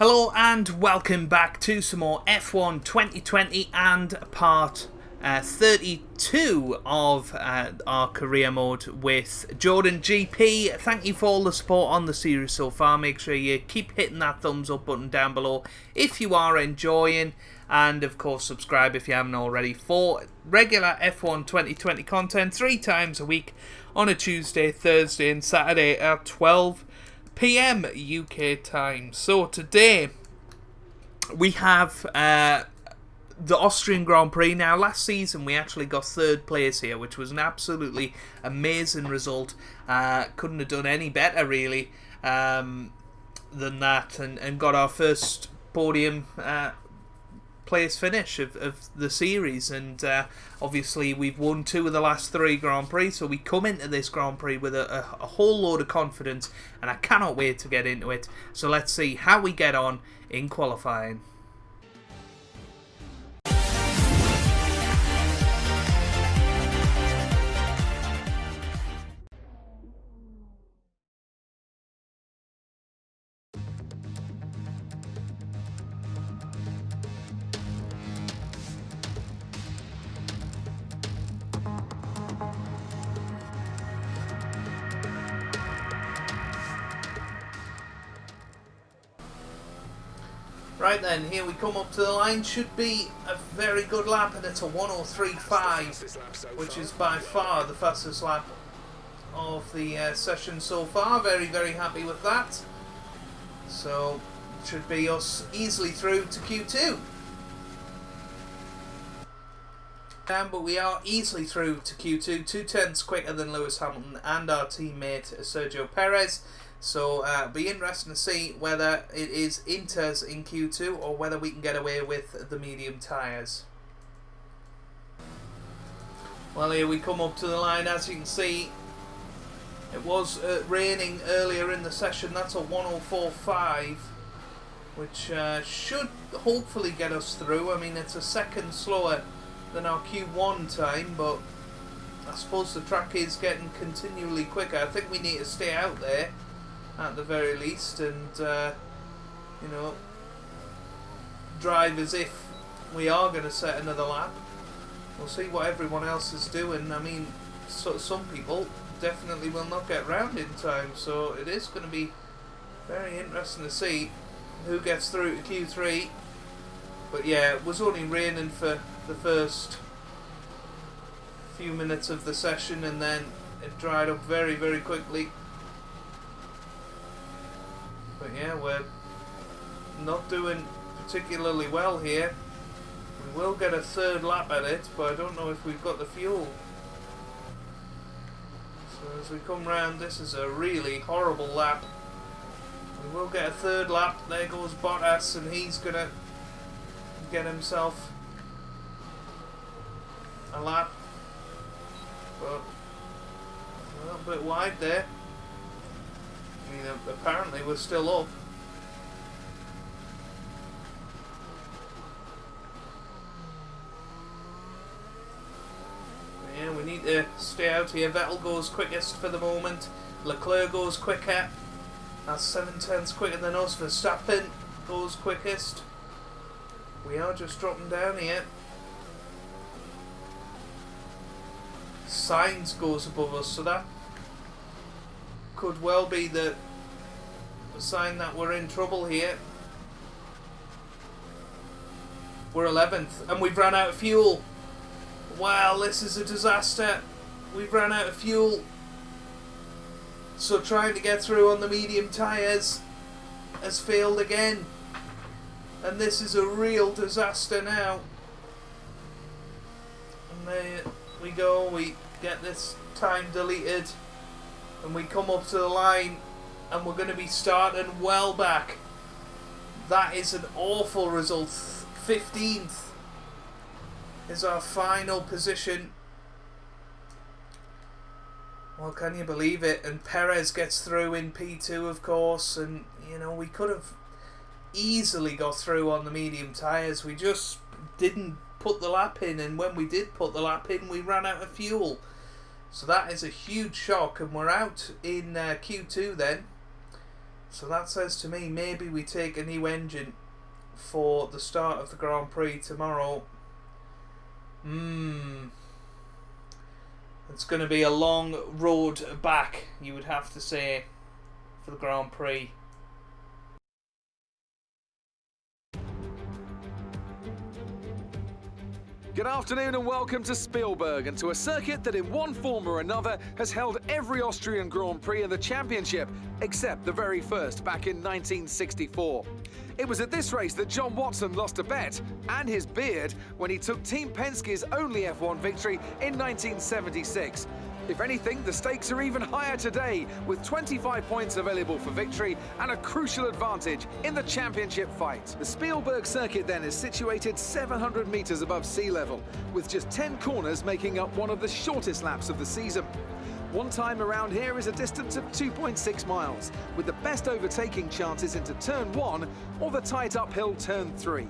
Hello and welcome back to some more F1 2020 and part 32 of our career mode with Jordan GP. Thank you for all the support on the series so far. Make sure you keep hitting that thumbs up button down below if you are enjoying, and of course subscribe if you haven't already for regular F1 2020 content 3 times a week on a Tuesday, Thursday and Saturday at 12 PM UK time. So today we have the Austrian Grand Prix. Now last season we actually got 3rd place here, which was an absolutely amazing result. Couldn't have done any better really than that, and got our first podium place finish of the series, and obviously we've won 2 of the last 3 Grand Prix, so we come into this Grand Prix with a whole load of confidence, and I cannot wait to get into it. So let's see how we get on in qualifying. Right then, here we come up to the line. Should be a very good lap, and it's a 1:03.5, which is by far the fastest lap of the session so far. Very, very happy with that. So, should be us easily through to Q2. But we are easily through to Q2, 2/10 quicker than Lewis Hamilton and our teammate Sergio Perez. So it'll be interesting to see whether it is Inters in Q2 or whether we can get away with the medium tyres. Well, here we come up to the line. As you can see, it was raining earlier in the session. That's a 1:04.5, which should hopefully get us through. I mean, it's a second slower than our Q1 time, but I suppose the track is getting continually quicker. I think we need to stay out there at the very least, and you know, drive as if we are going to set another lap. We'll see what everyone else is doing. I mean, some people definitely will not get round in time, so it is going to be very interesting to see who gets through to Q3. But yeah, it was only raining for the first few minutes of the session, and then it dried up very, very quickly. But yeah, we're not doing particularly well here. We will get a 3rd lap at it, but I don't know if we've got the fuel. So as we come round, this is a really horrible lap. We will get a 3rd lap. There goes Bottas, and he's going to get himself a lap. But a little bit wide there. I mean, apparently we're still up. Yeah, we need to stay out here. Vettel goes quickest for the moment. Leclerc goes quicker. That's 7/10 quicker than us. Verstappen goes quickest. We are just dropping down here. Sainz goes above us, so that could well be the sign that we're in trouble here. We're 11th, and we've run out of fuel. Wow, this is a disaster. We've run out of fuel. So trying to get through on the medium tyres has failed again. And this is a real disaster now. And there we go, we get this time deleted. And we come up to the line, and we're going to be starting well back. That is an awful result. 15th is our final position. Well, can you believe it? And Perez gets through in P2, of course. And, you know, we could have easily got through on the medium tyres. We just didn't put the lap in. And when we did put the lap in, we ran out of fuel. So that is a huge shock, and we're out in Q2 then. So that says to me, maybe we take a new engine for the start of the Grand Prix tomorrow. It's going to be a long road back, you would have to say, for the Grand Prix. Good afternoon and welcome to Spielberg, and to a circuit that in one form or another has held every Austrian Grand Prix in the championship, except the very first back in 1964. It was at this race that John Watson lost a bet and his beard when he took Team Penske's only F1 victory in 1976. If anything, the stakes are even higher today, with 25 points available for victory and a crucial advantage in the championship fight. The Spielberg circuit then is situated 700 metres above sea level, with just 10 corners making up one of the shortest laps of the season. One time around here is a distance of 2.6 miles, with the best overtaking chances into turn 1 or the tight uphill turn 3.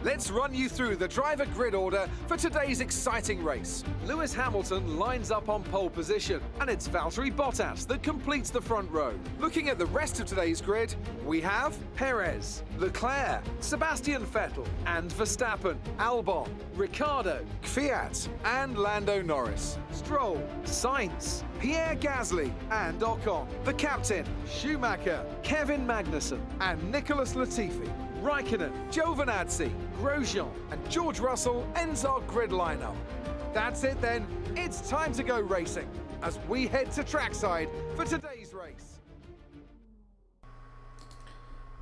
Let's run you through the driver grid order for today's exciting race. Lewis Hamilton lines up on pole position, and it's Valtteri Bottas that completes the front row. Looking at the rest of today's grid, we have Perez, Leclerc, Sebastian Vettel, and Verstappen, Albon, Ricciardo, Kvyat, and Lando Norris, Stroll, Sainz, Pierre Gasly, and Ocon. The captain, Schumacher, Kevin Magnussen, and Nicholas Latifi. Raikkonen, Giovinazzi, Grosjean, and George Russell ends our grid lineup. That's it then, it's time to go racing as we head to trackside for today's race.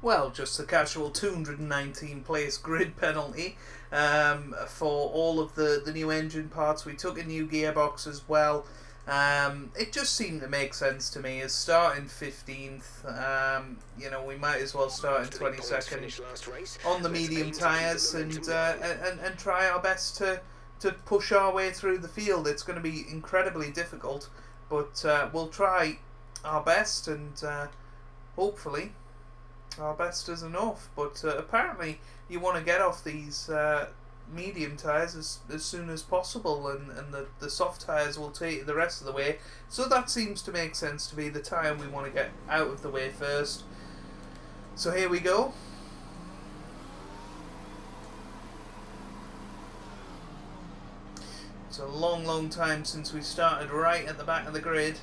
Well, just a casual 219 place grid penalty for all of the new engine parts. We took a new gearbox as well. It just seemed to make sense to me as starting 15th. We might as well start in 22nd on the medium tyres and try our best to push our way through the field. It's going to be incredibly difficult, but we'll try our best, and hopefully our best is enough. But apparently you want to get off these medium tyres as soon as possible, and the soft tyres will take the rest of the way. So that seems to make sense to be the tyre we want to get out of the way first. So here we go. It's a long time since we started right at the back of the grid.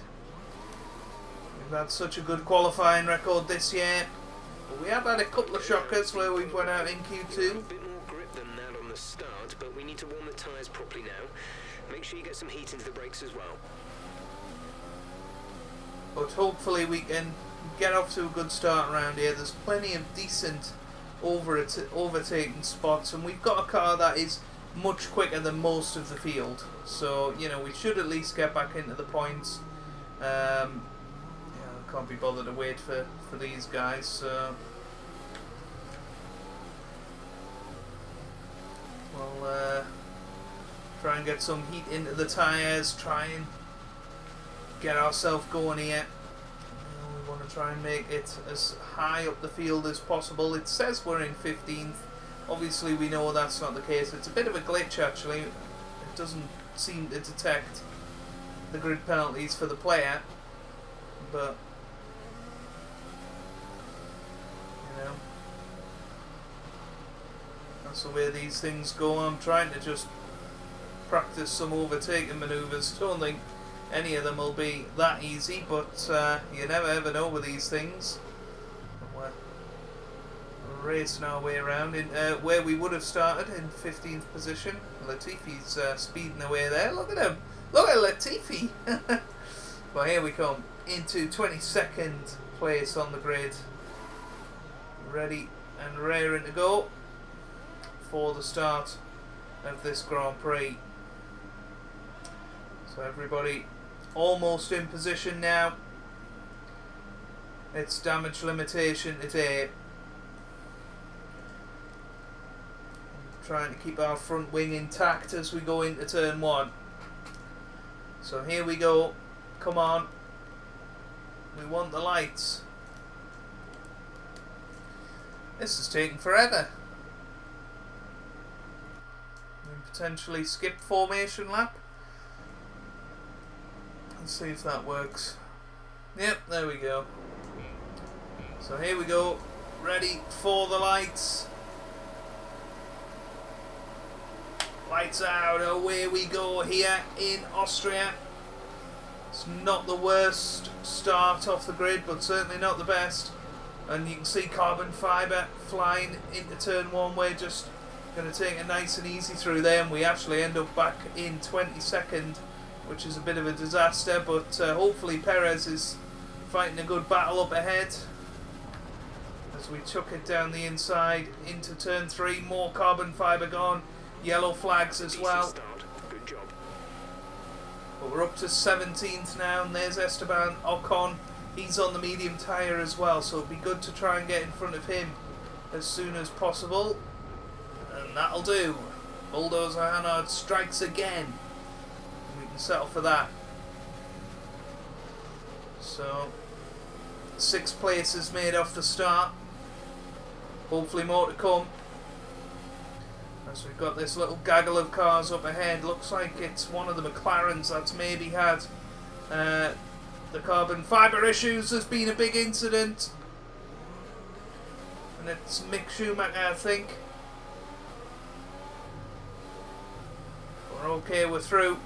We've had such a good qualifying record this year, but we have had a couple of shockers where we've went out in Q2. Start, but we need to warm the tyres properly now. Make sure you get some heat into the brakes as well. But hopefully we can get off to a good start around here. There's plenty of decent overtaking spots, and we've got a car that is much quicker than most of the field. So, we should at least get back into the points. I can't be bothered to wait for these guys, so we'll try and get some heat into the tyres, try and get ourselves going here. We want to try and make it as high up the field as possible. It says we're in 15th. Obviously we know that's not the case. It's a bit of a glitch actually. It doesn't seem to detect the grid penalties for the player, but that's the way these things go. I'm trying to just practice some overtaking manoeuvres. Don't think any of them will be that easy, but you never ever know with these things. We're racing our way around in where we would have started in 15th position. Latifi's speeding away there. Look at him. Look at Latifi. Well, here we come into 22nd place on the grid. Ready and raring to go for the start of this Grand Prix. So everybody almost in position now. It's damage limitation today. Trying to keep our front wing intact as we go into turn 1. So here we go. Come on. We want the lights. This is taking forever. We can potentially skip formation lap. Let's see if that works. Yep, there we go. So here we go. Ready for the lights. Lights out. Away we go here in Austria. It's not the worst start off the grid, but certainly not the best. And you can see carbon fibre flying into turn 1. We're just going to take it nice and easy through there, and we actually end up back in 22nd, which is a bit of a disaster, but hopefully Perez is fighting a good battle up ahead as we chuck it down the inside into turn 3. More carbon fibre gone, yellow flags as well. Good job. But we're up to 17th now, and there's Esteban Ocon. He's on the medium tyre as well, so it'd be good to try and get in front of him as soon as possible. And that'll do. Bulldozer Hannard strikes again. And we can settle for that. So, 6 places made off the start. Hopefully more to come. As we've got this little gaggle of cars up ahead. Looks like it's one of the McLarens that's maybe had the carbon fibre issues. There's been a big incident. And it's Mick Schumacher, I think. We're okay, we're through.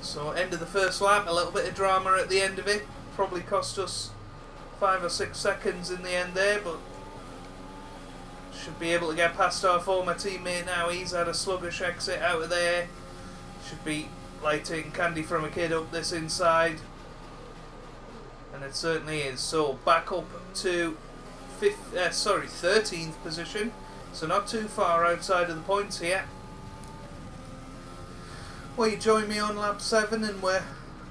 So end of the first lap, a little bit of drama at the end of it. Probably cost us 5 or 6 seconds in the end there, but should be able to get past our former teammate now. He's had a sluggish exit out of there. Should be like taking candy from a kid up this inside. And it certainly is. So back up to 13th position. So not too far outside of the points here. Well, you join me on lap 7 and we're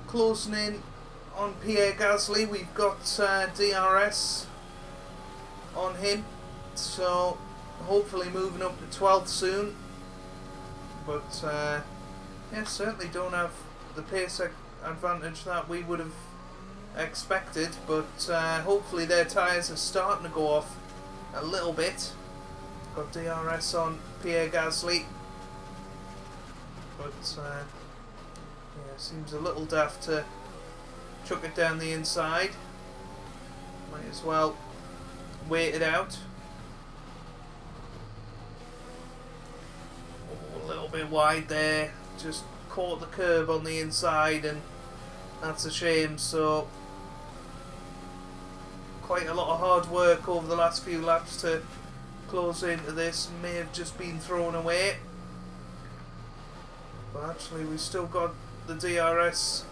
closing in on Pierre Gasly. We've got DRS on him. So hopefully moving up to 12th soon. But yeah, certainly don't have the pace advantage that we would have expected. But hopefully their tyres are starting to go off a little bit. Got DRS on Pierre Gasly. But yeah, seems a little daft to chuck it down the inside. Might as well wait it out. Oh, a little bit wide there. Just caught the curb on the inside, and that's a shame. So quite a lot of hard work over the last few laps to close into this. May have just been thrown away. But actually we've still got the DRS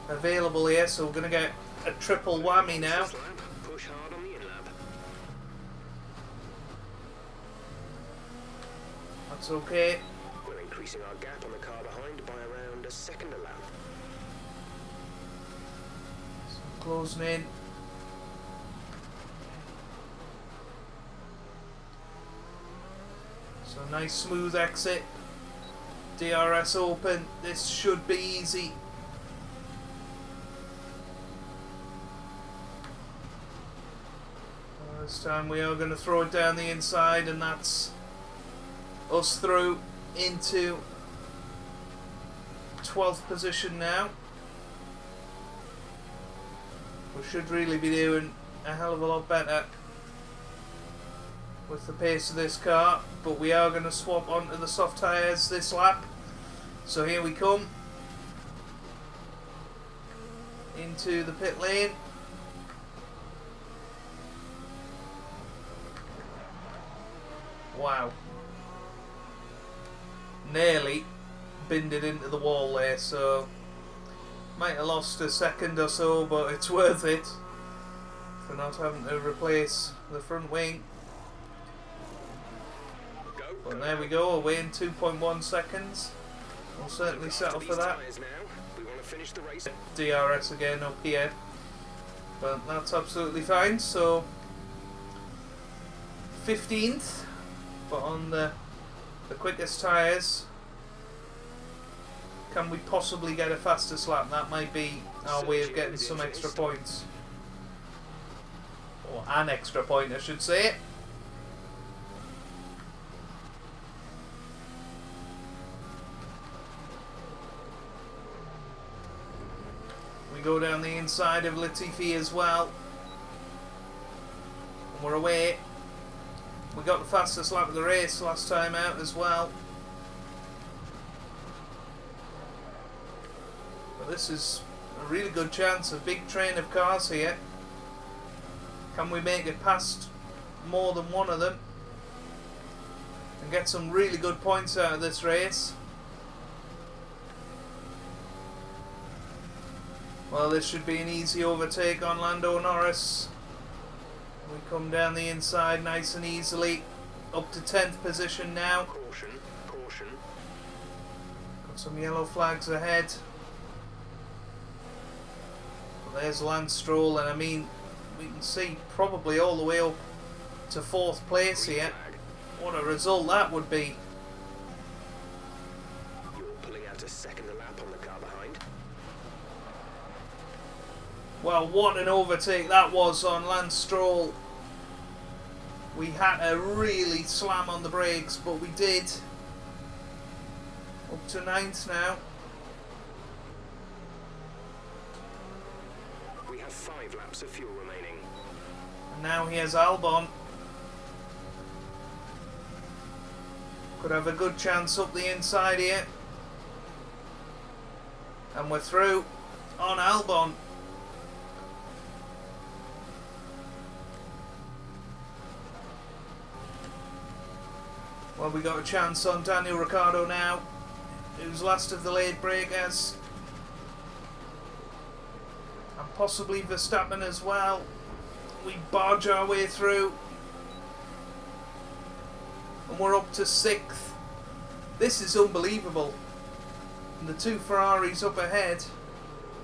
available here, so we're going to get a triple whammy now. Push hard on the in-lap. That's okay. We're increasing our gap on the car behind by around a second a lap. So closing in. So nice smooth exit. DRS open. This should be easy. This time we are going to throw it down the inside, and that's us through into 12th position now. We should really be doing a hell of a lot better with the pace of this car, but we are going to swap onto the soft tyres this lap. So here we come into the pit lane. Wow. Nearly binned it into the wall there, so might have lost a second or so, but it's worth it for not having to replace the front wing. But there we go, away in 2.1 seconds. We'll certainly settle for that. DRS again up here, but that's absolutely fine. So 15th, but on the quickest tyres. Can we possibly get a fastest lap? That might be our way of getting some extra points. Or an extra point, I should say. We go down the inside of Latifi as well. And we're away. We got the fastest lap of the race last time out as well. But this is a really good chance, a big train of cars here. Can we make it past more than one of them and get some really good points out of this race? Well, this should be an easy overtake on Lando Norris. We come down the inside nice and easily, up to 10th position now. Caution, caution. Got some yellow flags ahead. But there's Lance Stroll, and I mean, we can see probably all the way up to 4th place here. What a result that would be. You're pulling out a second lap on the car behind. Well, what an overtake that was on Lance Stroll. We had to really slam on the brakes, but we did. Up to 9th now. We have 5 laps of fuel remaining. And now here's Albon. Could have a good chance up the inside here. And we're through on Albon. Well, we got a chance on Daniel Ricciardo now, who's last of the late breakers. And possibly Verstappen as well. We barge our way through. And we're up to 6th. This is unbelievable. And the 2 Ferraris up ahead.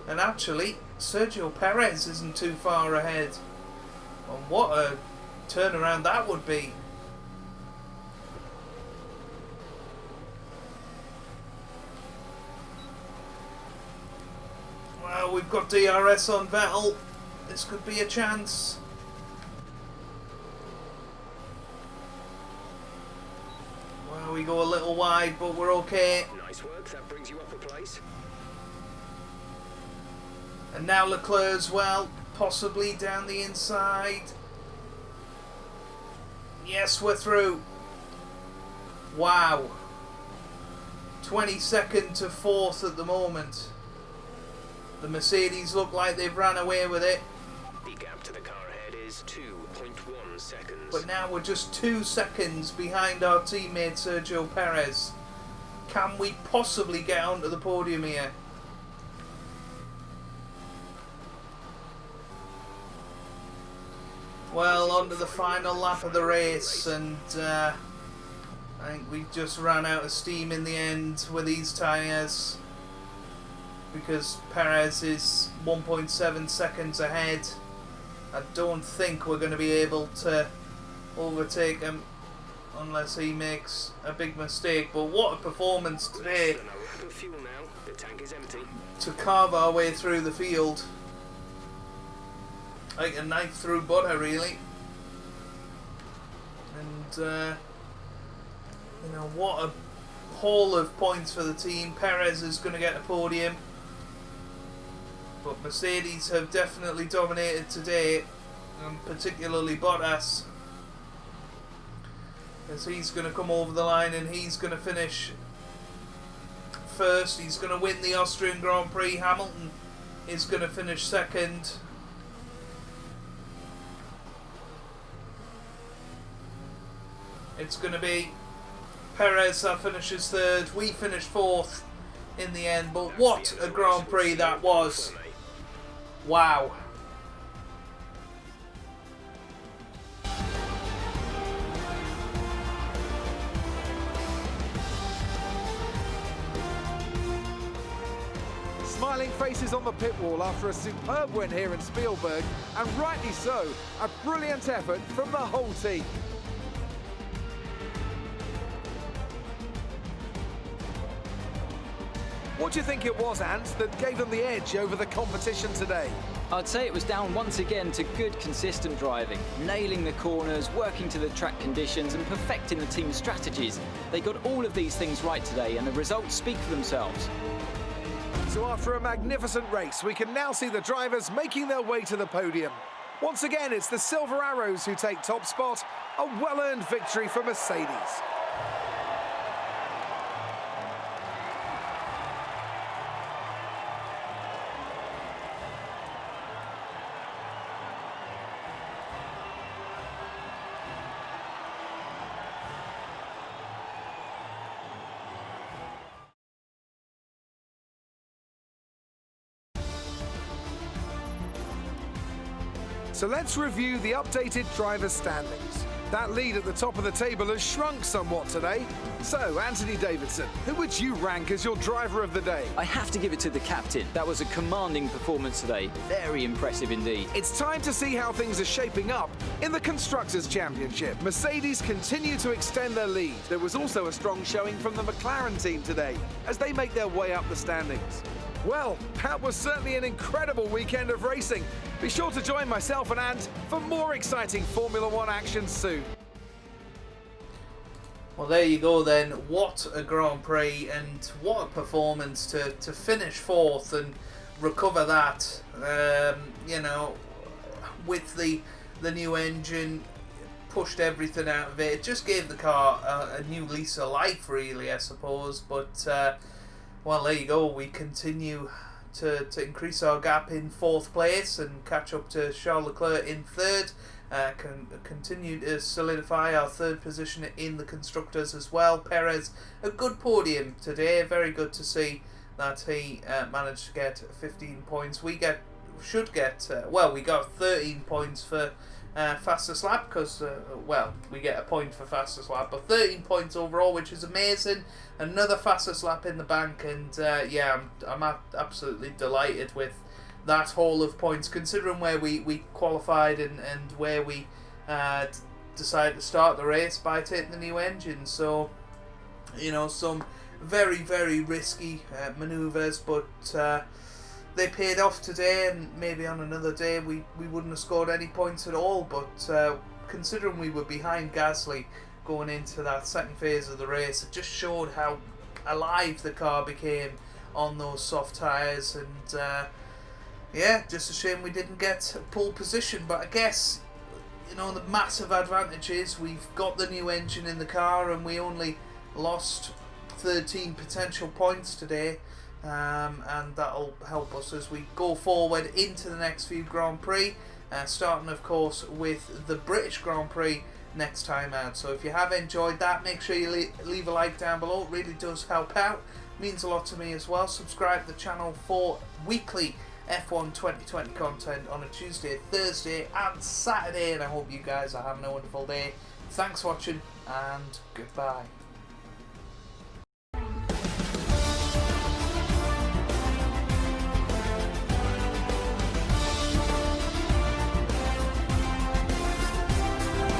And actually, Sergio Perez isn't too far ahead. And what a turnaround that would be. Well, we've got DRS on Vettel. This could be a chance. Well, we go a little wide, but we're okay. Nice work, that brings you up a place. And now Leclerc as well, possibly down the inside. Yes, we're through. Wow. 22nd to 4th at the moment. The Mercedes look like they've ran away with it. The gap to the car ahead is 2.1 seconds. But now we're just 2 seconds behind our teammate Sergio Perez. Can we possibly get onto the podium here? Well, on to the final lap of the race, and I think we just ran out of steam in the end with these tyres, because Perez is 1.7 seconds ahead. I don't think we're going to be able to overtake him unless he makes a big mistake. But what a performance today Fuel now. The tank is empty. to carve our way through the field. Like a knife through butter, really. And you know, what a haul of points for the team. Perez is going to get a podium, but Mercedes have definitely dominated today, and particularly Bottas, as he's going to come over the line and he's going to finish first. He's going to win the Austrian Grand Prix. Hamilton is going to finish second. It's going to be Perez that finishes third. We finish 4th in the end. But what a Grand Prix that was. Wow. Smiling faces on the pit wall after a superb win here in Spielberg, and rightly so. A brilliant effort from the whole team. What do you think it was, Ant, that gave them the edge over the competition today? I'd say it was down once again to good, consistent driving, nailing the corners, working to the track conditions and perfecting the team's strategies. They got all of these things right today and the results speak for themselves. So after a magnificent race, we can now see the drivers making their way to the podium. Once again, it's the Silver Arrows who take top spot, a well-earned victory for Mercedes. So let's review the updated drivers' standings. That lead at the top of the table has shrunk somewhat today. So, Anthony Davidson, who would you rank as your driver of the day? I have to give it to the captain. That was a commanding performance today. Very impressive indeed. It's time to see how things are shaping up in the Constructors' Championship. Mercedes continue to extend their lead. There was also a strong showing from the McLaren team today as they make their way up the standings. Well, that was certainly an incredible weekend of racing. Be sure to join myself and Ant for more exciting Formula One action soon. Well, there you go then. What a Grand Prix and what a performance to finish fourth and recover that. You know, with the new engine, pushed everything out of it. It just gave the car a new lease of life, really, I suppose. But well, there you go. We continue to increase our gap in fourth place and catch up to Charles Leclerc in third. Continue to solidify our third position in the Constructors as well. Perez, a good podium today. Very good to see that he managed to get 15 points. We should get well, we got 13 points for fastest lap because well, we get a point for fastest lap, but 13 points overall, which is amazing. Another fastest lap in the bank, and yeah, I'm absolutely delighted with that haul of points, considering where we qualified and where we decided to start the race by taking the new engine. So, you know, some very, very risky manoeuvres, but they paid off today, and maybe on another day we wouldn't have scored any points at all. But considering we were behind Gasly going into that second phase of the race, it just showed how alive the car became on those soft tyres, and yeah, just a shame we didn't get pole position. But I guess, you know, the massive advantage is we've got the new engine in the car and we only lost 13 potential points today, and that'll help us as we go forward into the next few Grand Prix, starting of course with the British Grand Prix next time out. So if you have enjoyed that, make sure you leave a like down below. It really does help out, means a lot to me as well. Subscribe to the channel for weekly F1 2020 content on a Tuesday, Thursday and Saturday, and I hope you guys are having a wonderful day. Thanks for watching and goodbye.